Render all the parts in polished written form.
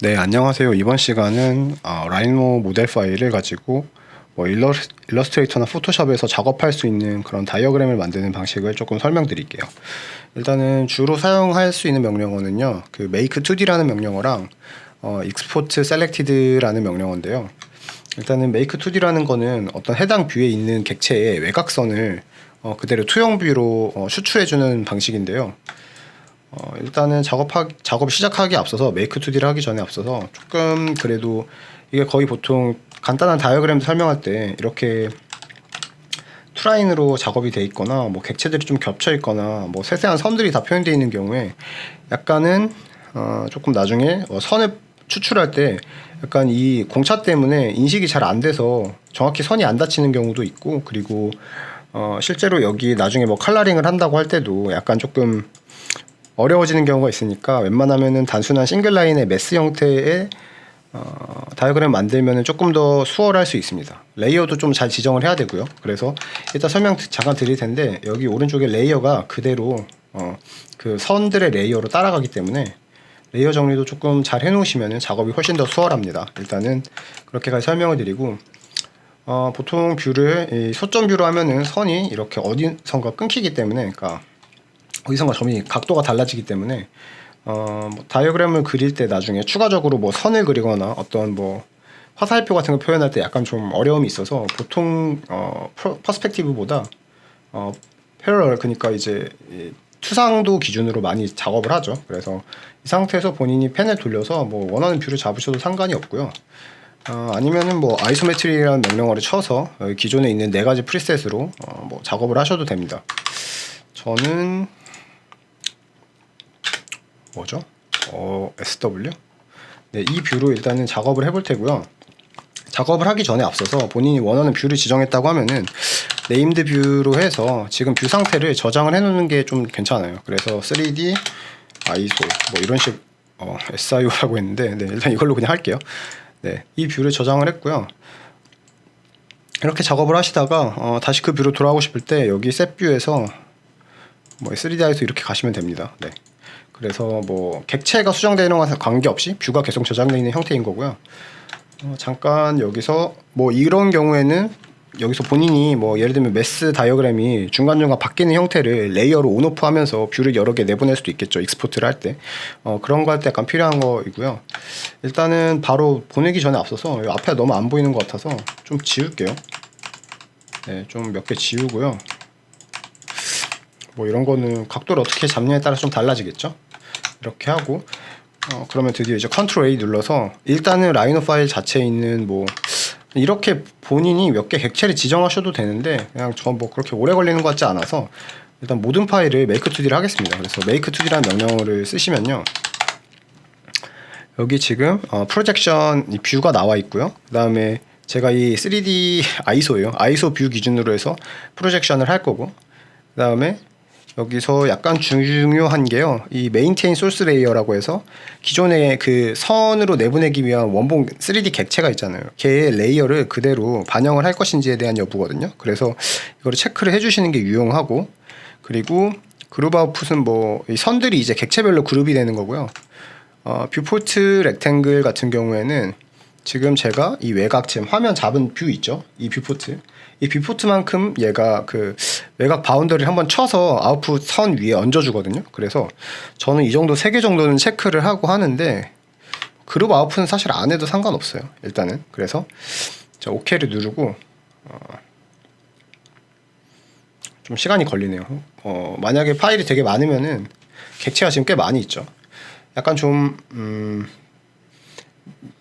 네, 안녕하세요. 이번 시간은 라이노 모델 파일을 가지고 뭐 일러스트레이터나 포토샵에서 작업할 수 있는 그런 다이어그램을 만드는 방식을 조금 설명드릴게요. 일단은 주로 사용할 수 있는 명령어는요, 그 make2d라는 명령어랑 export selected라는 명령어인데요. 일단은 make2d라는 거는 어떤 해당 뷰에 있는 객체의 외곽선을 그대로 투영 뷰로 추출해주는 방식인데요. 일단은 작업 시작하기 앞서서 make2D를 하기 전에 앞서서 조금 그래도 이게 거의 보통 간단한 다이어그램 설명할 때 이렇게 투라인으로 작업이 돼 있거나 뭐 객체들이 좀 겹쳐 있거나 뭐 세세한 선들이 다 표현되어 있는 경우에 약간은 조금 나중에 선을 추출할 때 약간 이 공차 때문에 인식이 잘 안 돼서 정확히 선이 안 닫히는 경우도 있고, 그리고 실제로 여기 나중에 뭐 컬러링을 한다고 할 때도 약간 조금 어려워지는 경우가 있으니까 웬만하면은 단순한 싱글 라인의 메스 형태의 다이어그램 만들면 조금 더 수월할 수 있습니다. 레이어도 좀 잘 지정을 해야 되고요. 그래서 일단 설명 잠깐 드릴 텐데, 여기 오른쪽에 레이어가 그대로 그 선들의 레이어로 따라가기 때문에 레이어 정리도 조금 잘 해놓으시면 작업이 훨씬 더 수월합니다. 일단은 그렇게까지 설명을 드리고, 보통 뷰를 소점 뷰로 하면은 선이 이렇게 어디선가 끊기기 때문에, 그러니까 어디선가 점이 각도가 달라지기 때문에 뭐 다이어그램을 그릴 때 나중에 추가적으로 뭐 선을 그리거나 어떤 뭐 화살표 같은 거 표현할 때 약간 좀 어려움이 있어서 보통 퍼스펙티브보다 패러럴, 그러니까 이제 투상도 기준으로 많이 작업을 하죠. 그래서 이 상태에서 본인이 펜을 돌려서 뭐 원하는 뷰를 잡으셔도 상관이 없고요. 아니면은 뭐 아이소메트리라는 명령어를 쳐서 기존에 있는 4가지 프리셋으로 뭐 작업을 하셔도 됩니다. 저는 뭐죠? SW? 네, 이 뷰로 일단은 작업을 해볼 테고요. 작업을 하기 전에 앞서서 본인이 원하는 뷰를 지정했다고 하면은 네임드 뷰로 해서 지금 뷰 상태를 저장을 해놓는 게 좀 괜찮아요. 그래서 3D ISO 뭐 이런 식 SIO라고 했는데, 네, 일단 이걸로 그냥 할게요. 네, 이 뷰를 저장을 했고요. 이렇게 작업을 하시다가 다시 그 뷰로 돌아오고 싶을 때 여기 셋 뷰에서 뭐 3D ISO 이렇게 가시면 됩니다. 네. 그래서 뭐 객체가 수정되는 것과 관계없이 뷰가 계속 저장되어 있는 형태인 거고요. 잠깐 여기서 뭐 이런 경우에는 여기서 본인이 뭐 예를 들면 메스 다이어그램이 중간중간 바뀌는 형태를 레이어로 온오프 하면서 뷰를 여러 개 내보낼 수도 있겠죠. 익스포트를 할 때. 그런 거 할 때 약간 필요한 거이고요. 일단은 바로 보내기 전에 앞서서 앞에 너무 안 보이는 것 같아서 좀 지울게요. 네, 좀 몇 개 지우고요. 뭐 이런 거는 각도를 어떻게 잡느냐에 따라서 좀 달라지겠죠. 이렇게 하고 그러면 드디어 이제 컨트롤 A 눌러서 일단은 라이노 파일 자체에 있는 뭐 이렇게 본인이 몇 개 객체를 지정하셔도 되는데, 그냥 저 뭐 그렇게 오래 걸리는 것 같지 않아서 일단 모든 파일을 make2D를 하겠습니다. 그래서 make2D라는 명령어를 쓰시면요, 여기 지금 프로젝션 이 뷰가 나와 있고요. 그 다음에 제가 이 3D ISO예요. ISO 뷰 기준으로 해서 프로젝션을 할 거고, 그 다음에 여기서 약간 중요한 게요, 이 메인테인 소스 레이어라고 해서 기존의 그 선으로 내보내기 위한 원본 3D 객체가 있잖아요. 걔의 레이어를 그대로 반영을 할 것인지에 대한 여부거든요. 그래서 이거를 체크를 해주시는 게 유용하고, 그리고 그룹 아웃풋은 뭐 이 선들이 이제 객체별로 그룹이 되는 거고요. 뷰포트 렉탱글 같은 경우에는 지금 제가 이 외곽 지금 화면 잡은 뷰 있죠? 이 뷰포트만큼 얘가 그 외곽 바운더리를 한번 쳐서 아웃풋 선 위에 얹어주거든요. 그래서 저는 이 정도 3개 정도는 체크를 하고 하는데, 그룹 아웃풋은 사실 안 해도 상관없어요. 일단은. 그래서 자, OK를 누르고 좀 시간이 걸리네요. 만약에 파일이 되게 많으면은 객체가 지금 꽤 많이 있죠. 약간 좀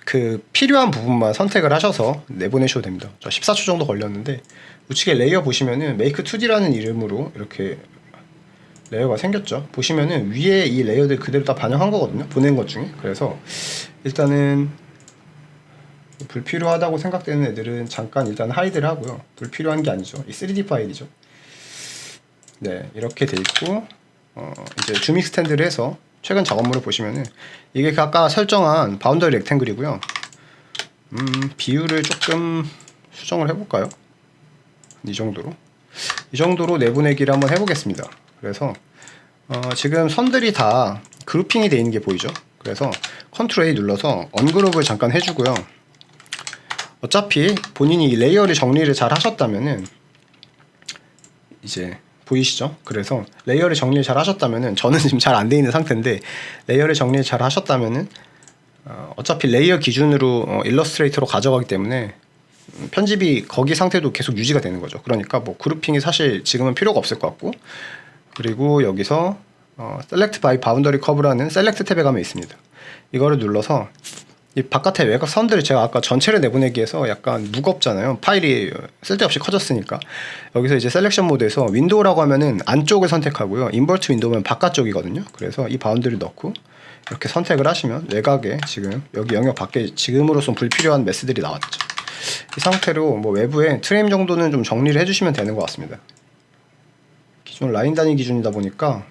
그 필요한 부분만 선택을 하셔서 내보내셔도 됩니다. 저 14초 정도 걸렸는데, 우측에 레이어 보시면은 make2D라는 이름으로 이렇게 레이어가 생겼죠. 보시면은 위에 이 레이어들 그대로 다 반영한 거거든요, 보낸 것 중에. 그래서 일단은 불필요하다고 생각되는 애들은 잠깐 일단 하이드를 하고요. 불필요한 게 아니죠, 이 3D 파일이죠. 네, 이렇게 돼 있고, 이제 줌 익스텐드를 해서 최근 작업물을 보시면은 이게 아까 설정한 바운더리 렉탱글이고요. 비율을 조금 수정을 해볼까요? 이 정도로 내보내기를 한번 해보겠습니다. 그래서 지금 선들이 다 그룹핑이 되어 있는 게 보이죠? 그래서 컨트롤 A 눌러서 언그룹을 잠깐 해주고요. 어차피 본인이 레이어를 정리를 잘 하셨다면은 이제 보이시죠? 그래서 레이어를 정리를 잘 하셨다면은 저는 지금 잘 안 돼 있는 상태인데 레이어를 정리를 잘 하셨다면은 어차피 레이어 기준으로 일러스트레이터로 가져가기 때문에 편집이 거기 상태도 계속 유지가 되는 거죠. 그러니까 뭐 그룹핑이 사실 지금은 필요가 없을 것 같고, 그리고 여기서 Select by Boundary Curve라는 셀렉트 탭에 가면 있습니다. 이거를 눌러서 이 바깥의 외곽 선들을 제가 아까 전체를 내보내기에서 약간 무겁잖아요. 파일이 쓸데없이 커졌으니까. 여기서 이제 셀렉션 모드에서 윈도우라고 하면은 안쪽을 선택하고요. 인버트 윈도우면 바깥쪽이거든요. 그래서 이 바운드를 넣고 이렇게 선택을 하시면 외곽에 지금 여기 영역 밖에 지금으로선 불필요한 메스들이 나왔죠. 이 상태로 뭐 외부에 트림 정도는 좀 정리를 해주시면 되는 것 같습니다. 기존 라인 단위 기준이다 보니까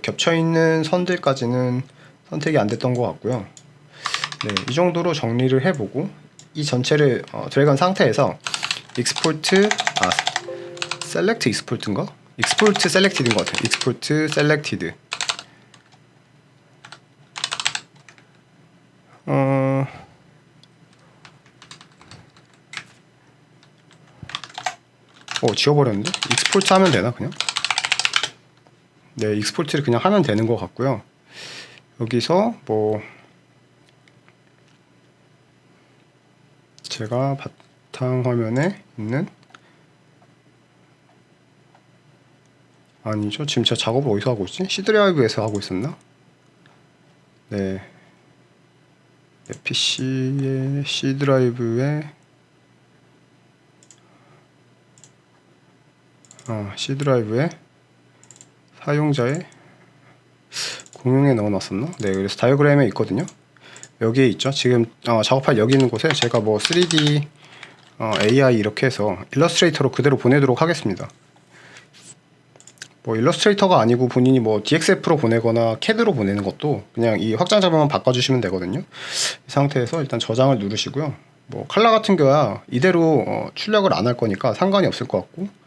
겹쳐있는 선들까지는 선택이 안 됐던 것 같고요. 네, 이 정도로 정리를 해보고 이 전체를 드래그한 상태에서 익스포트 셀렉트 익스포트인가? 익스포트 셀렉티드인 것 같아요. 익스포트 셀렉티드. 지워버렸는데? 익스포트 하면 되나 그냥? 네, 익스포트를 그냥 하면 되는 것 같고요. 여기서 뭐 제가 바탕화면에 있는 아니죠, 지금 제가 작업을 어디서 하고 있지? C드라이브에서 하고 있었나? 네, 내 PC의 C드라이브에 C드라이브에 사용자의 공용에 넣어놨었나? 네, 그래서 다이어그램에 있거든요. 여기에 있죠. 지금 작업할 여기 있는 곳에 제가 뭐 3D AI 이렇게 해서 일러스트레이터로 그대로 보내도록 하겠습니다. 뭐 일러스트레이터가 아니고 본인이 뭐 DXF로 보내거나 CAD로 보내는 것도 그냥 이 확장 자료만 바꿔주시면 되거든요. 이 상태에서 일단 저장을 누르시고요. 뭐 컬러 같은 거야 이대로 출력을 안 할 거니까 상관이 없을 것 같고,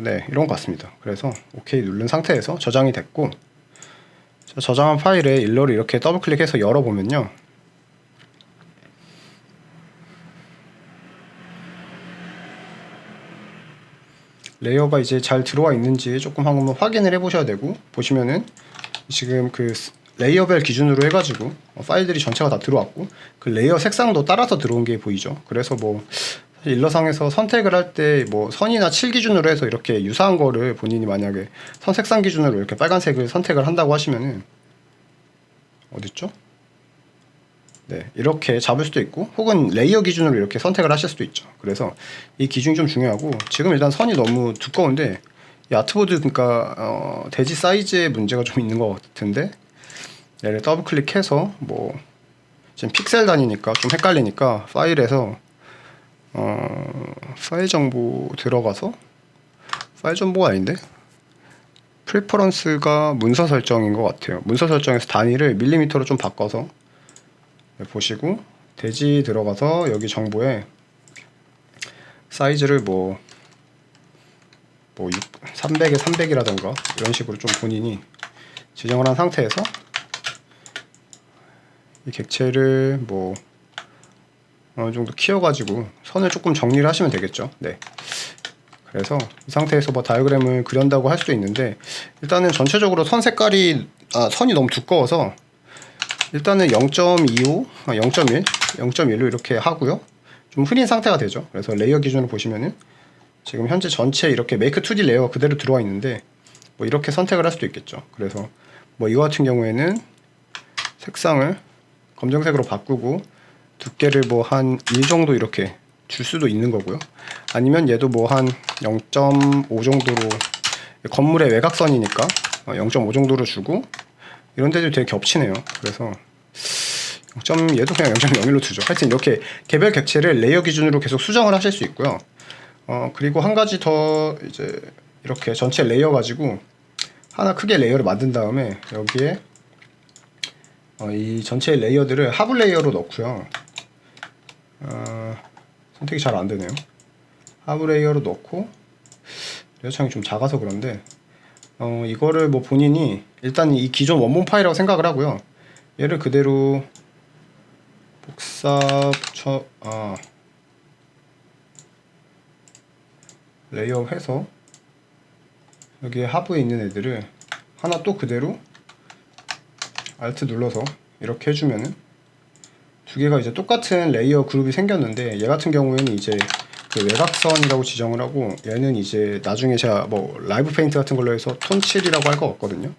네, 이런 것 같습니다. 그래서 OK 누른 상태에서 저장이 됐고, 저장한 파일에 일러를 이렇게 더블 클릭해서 열어보면요, 레이어가 이제 잘 들어와 있는지 조금 한번 확인을 해 보셔야 되고, 보시면은 지금 그 레이어별 기준으로 해가지고 파일들이 전체가 다 들어왔고 그 레이어 색상도 따라서 들어온 게 보이죠. 그래서 뭐 일러상에서 선택을 할 때 뭐 선이나 칠 기준으로 해서 이렇게 유사한 거를 본인이 만약에 선 색상 기준으로 이렇게 빨간색을 선택을 한다고 하시면은 어딨죠? 네, 이렇게 잡을 수도 있고 혹은 레이어 기준으로 이렇게 선택을 하실 수도 있죠. 그래서 이 기준이 좀 중요하고, 지금 일단 선이 너무 두꺼운데 이 아트보드 그러니까 대지 사이즈에 문제가 좀 있는 것 같은데, 얘를 더블 클릭해서 뭐 지금 픽셀 단위니까 좀 헷갈리니까 파일에서 파일 정보 들어가서, 파일 정보가 아닌데 프리퍼런스가 문서 설정인 것 같아요. 문서 설정에서 단위를 밀리미터로 좀 바꿔서 보시고, 대지 들어가서 여기 정보에 사이즈를 뭐 300에 300이라던가 이런 식으로 좀 본인이 지정을 한 상태에서 이 객체를 뭐 어느 정도 키워가지고 선을 조금 정리를 하시면 되겠죠. 네. 그래서 이 상태에서 뭐 다이어그램을 그린다고 할 수도 있는데, 일단은 전체적으로 선 색깔이 선이 너무 두꺼워서 일단은 0.25, 0.1, 0.1로 이렇게 하고요. 좀 흐린 상태가 되죠. 그래서 레이어 기준으로 보시면은 지금 현재 전체 이렇게 메이크 2D 레이어가 그대로 들어와 있는데 뭐 이렇게 선택을 할 수도 있겠죠. 그래서 뭐 이거 같은 경우에는 색상을 검정색으로 바꾸고 두께를 뭐 한 1 정도 이렇게 줄 수도 있는 거고요. 아니면 얘도 뭐 한 0.5 정도로, 건물의 외곽선이니까 0.5 정도로 주고, 이런 데도 되게 겹치네요. 그래서 얘도 그냥 0.01로 두죠. 하여튼 이렇게 개별 객체를 레이어 기준으로 계속 수정을 하실 수 있고요. 그리고 한 가지 더 이제 이렇게 전체 레이어 가지고 하나 크게 레이어를 만든 다음에 여기에 이 전체 레이어들을 하부 레이어로 넣고요. 선택이 잘 안 되네요. 하부 레이어로 넣고, 레이어 창이 좀 작아서 그런데 이거를 뭐 본인이 일단 이 기존 원본 파일이라고 생각을 하고요. 얘를 그대로 복사 붙여 레이어 해서 여기에 하부에 있는 애들을 하나 또 그대로 Alt 눌러서 이렇게 해주면은 두 개가 이제 똑같은 레이어 그룹이 생겼는데, 얘 같은 경우에는 이제 그 외곽선이라고 지정을 하고, 얘는 이제 나중에 제가 뭐 라이브 페인트 같은 걸로 해서 톤 7이라고 할 것 같거든요.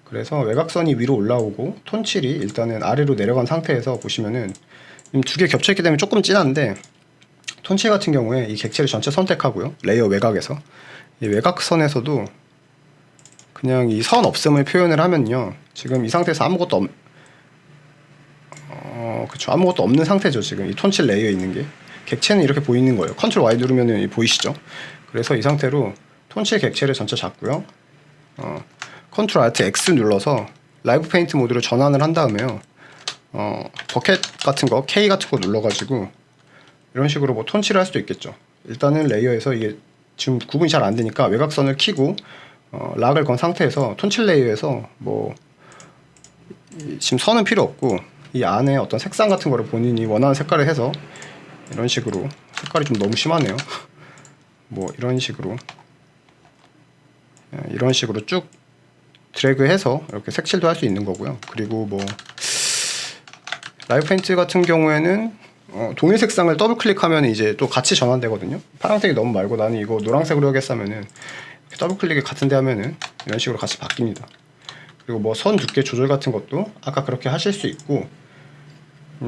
그래서 외곽선이 위로 올라오고 톤 7이 일단은 아래로 내려간 상태에서 보시면은 두 개 겹쳐있기 때문에 조금 진한데, 톤 7 같은 경우에 이 객체를 전체 선택하고요, 레이어 외곽에서 이 외곽선에서도 그냥 이 선 없음을 표현을 하면요, 지금 이 상태에서 아무것도 아무것도 없는 상태죠. 지금 이 톤 7 레이어에 있는 게 객체는 이렇게 보이는 거예요. 컨트롤 Y 누르면 보이시죠? 그래서 이 상태로 톤 7 객체를 전체 잡고요, 컨트롤 Alt X 눌러서 라이브 페인트 모드로 전환을 한 다음에요, 버켓 같은 거, K 같은 거 눌러가지고 이런 식으로 뭐 톤 7을 할 수도 있겠죠. 일단은 레이어에서 이게 지금 구분이 잘 안 되니까 외곽선을 키고 락을 건 상태에서 톤 7 레이어에서 뭐 지금 선은 필요 없고 이 안에 어떤 색상 같은 거를 본인이 원하는 색깔을 해서 이런 식으로, 색깔이 좀 너무 심하네요. 뭐 이런 식으로 쭉 드래그해서 이렇게 색칠도 할 수 있는 거고요. 그리고 뭐 라이브 페인트 같은 경우에는 동일 색상을 더블 클릭하면 이제 또 같이 전환되거든요. 파란색이 너무 말고 나는 이거 노란색으로 하겠어 하면은 더블 클릭을 같은데 하면은 이런 식으로 같이 바뀝니다. 그리고 뭐 선 두께 조절 같은 것도 아까 그렇게 하실 수 있고,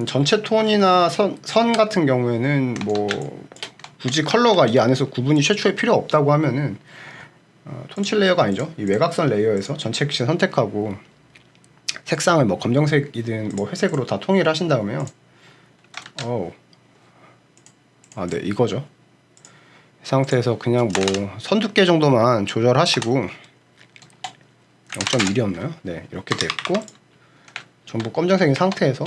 전체 톤이나 선 같은 경우에는 뭐 굳이 컬러가 이 안에서 구분이 최초에 필요 없다고 하면은 톤 7 레이어가 아니죠, 이 외곽선 레이어에서 전체 객체 선택하고 색상을 뭐 검정색이든 뭐 회색으로 다 통일하신 다음에요, 네, 이거죠. 이 상태에서 그냥 뭐 선 두께 정도만 조절하시고, 0.1이었나요? 네, 이렇게 됐고 전부 검정색인 상태에서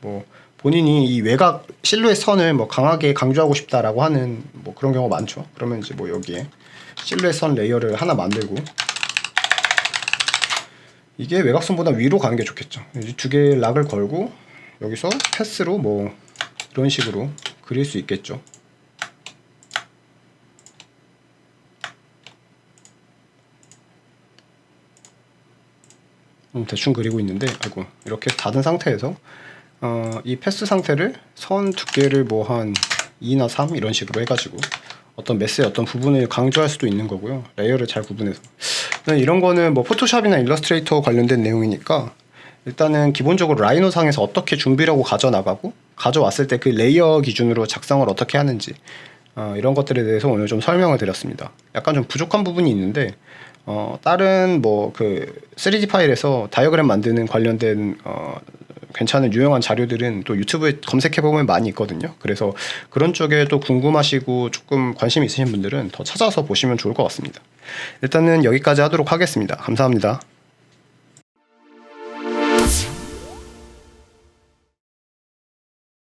뭐 본인이 이 외곽 실루엣 선을 뭐 강하게 강조하고 싶다라고 하는 뭐 그런 경우가 많죠. 그러면 이제 뭐 여기에 실루엣 선 레이어를 하나 만들고, 이게 외곽선보다 위로 가는 게 좋겠죠. 이 두 개의 락을 걸고 여기서 패스로 뭐 이런 식으로 그릴 수 있겠죠. 대충 그리고 있는데, 이렇게 닫은 상태에서 이 패스 상태를 선 두께를 뭐 한 2나 3 이런 식으로 해가지고 어떤 메스의 어떤 부분을 강조할 수도 있는 거고요. 레이어를 잘 구분해서. 이런 거는 뭐 포토샵이나 일러스트레이터 관련된 내용이니까 일단은 기본적으로 라이노상에서 어떻게 준비를 하고 가져나가고 가져왔을 때 그 레이어 기준으로 작성을 어떻게 하는지, 이런 것들에 대해서 오늘 좀 설명을 드렸습니다. 약간 좀 부족한 부분이 있는데 다른 뭐 그 3D 파일에서 다이어그램 만드는 관련된 괜찮은 유용한 자료들은 또 유튜브에 검색해보면 많이 있거든요. 그래서 그런 쪽에 또 궁금하시고 조금 관심 있으신 분들은 더 찾아서 보시면 좋을 것 같습니다. 일단은 여기까지 하도록 하겠습니다. 감사합니다.